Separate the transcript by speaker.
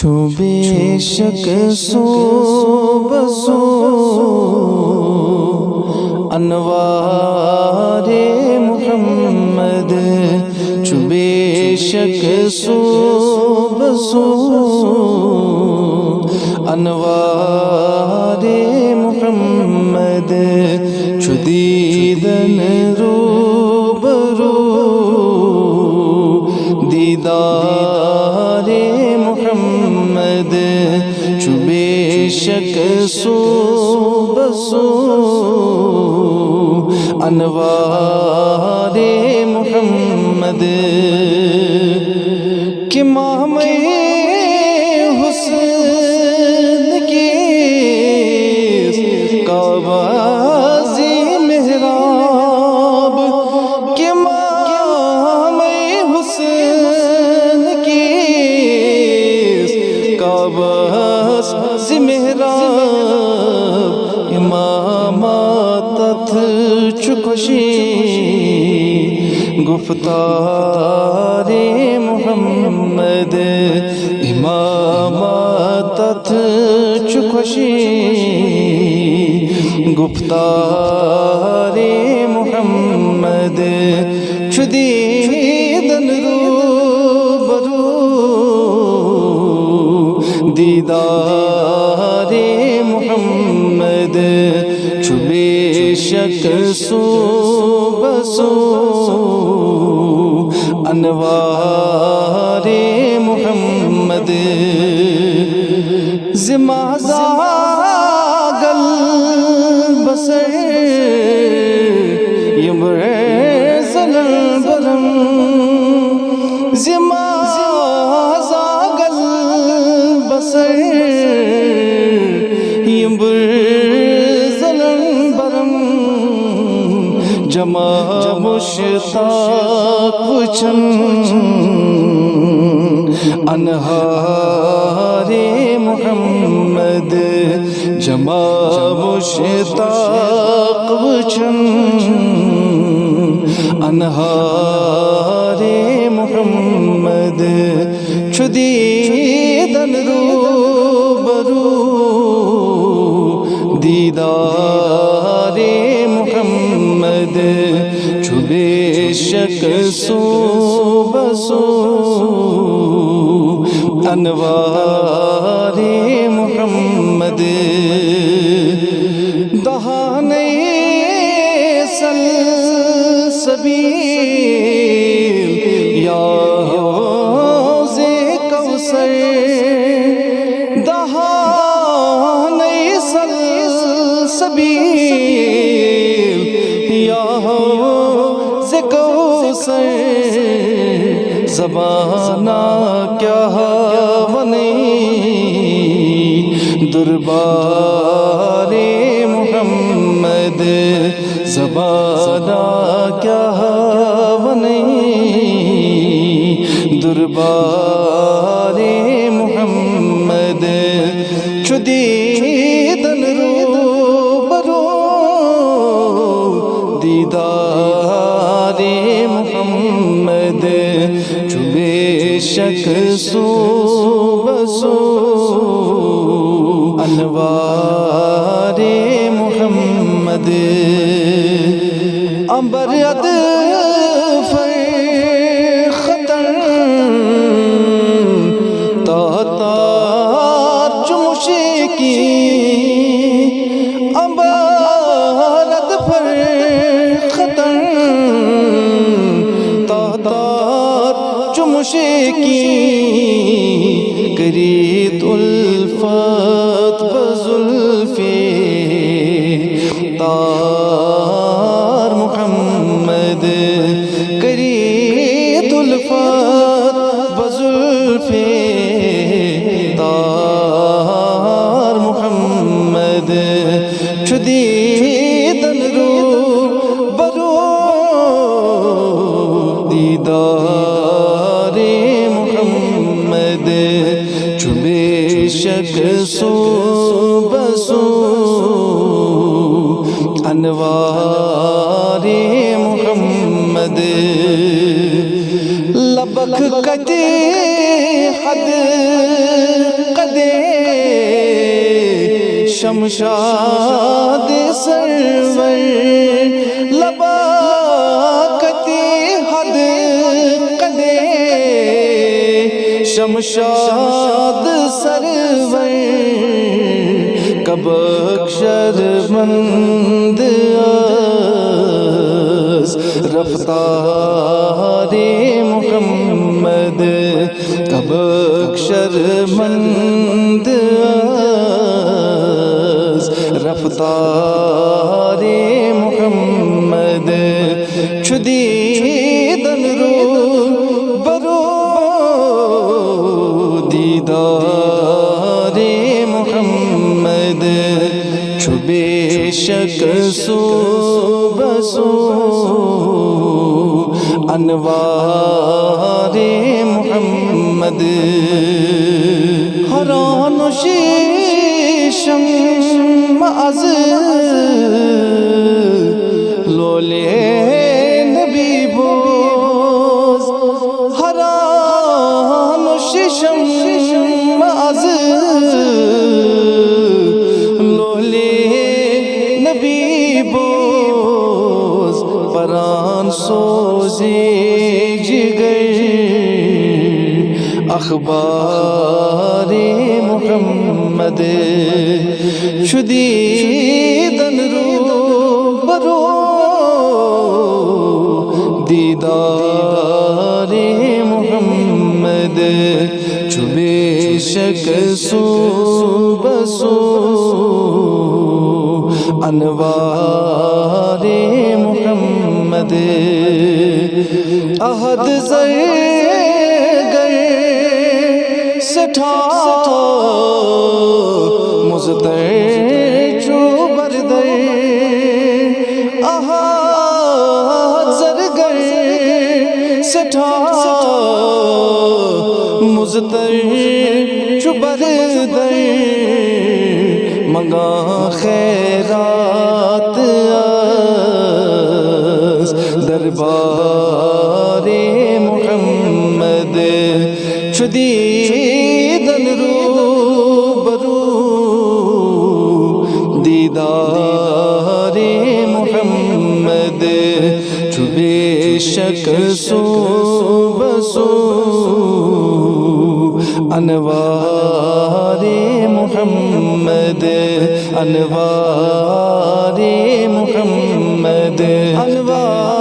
Speaker 1: چھو بے شک سو بسو انوار محمد، چھو بے شک سو بسو انوار محمد، چھو دیدن روبرو دیدار محمد، چھو بے شک سو بسو انوار محمد، کہ ماہم حسن کی کعبہ زی محراب، کہ ماہم حسن کی کعبہ زی محراب، امامات چکشی گفتار محمد، امامات چکشی گفتار محمد، چھو دیدن روبرو دیدار محمد، چھو بے شک سو بسو انوار محمد، زمازا گل بسر یمرزل برم، زمازا گل بسر یمرزل برم، جمع مشتاق وچن انہار محمد، جمع مشتاق وچن انہار محمد، چھو دیدن روبرو دیدار محمد، چھو بے شک سو بسو انوار محمد، دہانے سلسبیل یا حوض کوثر، دہانے سلسبیل یا حوض کوثر، زبانہ کیا دربار محمد، زبانہ کیا دربار محمد، چھو دیدن روبرو دیدار محمد، چھو بے شک سو بسو انوار محمد، عنبر فرخطر تاتار چمشکی، عنبر فرخطر تاتار چمشکی، کرید الفت بزلفی تار محمد، کرید الفت بزلفی تار محمد، چھو دیدن روبرو دیدار محمد، چھو بے شک سو بسو انوار محمد، لبک کتی حد شمشاد سرور لباکتی حد قدے شمشاد سرور کبک شرمند از رفتار محمد کبک شرمند از رفتار محمد چدیدن رو برو دیدار محمد چو بے شک سو بسو انوار محمد حران و شیشم از لولے نبی بوز حران و شیشم از لولے نبی بوز پران سوزی جگر اخبار محمد شدیدن رو برو دیدار محمد چو بے شک سو بسو انوار محمد احد زرگر سٹھا مزتر چو بردر احد زرگر سٹھا مزتر چو بردر منگا خیرات از دربار محمد چدیدن رو برو دیدار محمد چو بے شک سو بسو انوار محمد انوار محمد انوار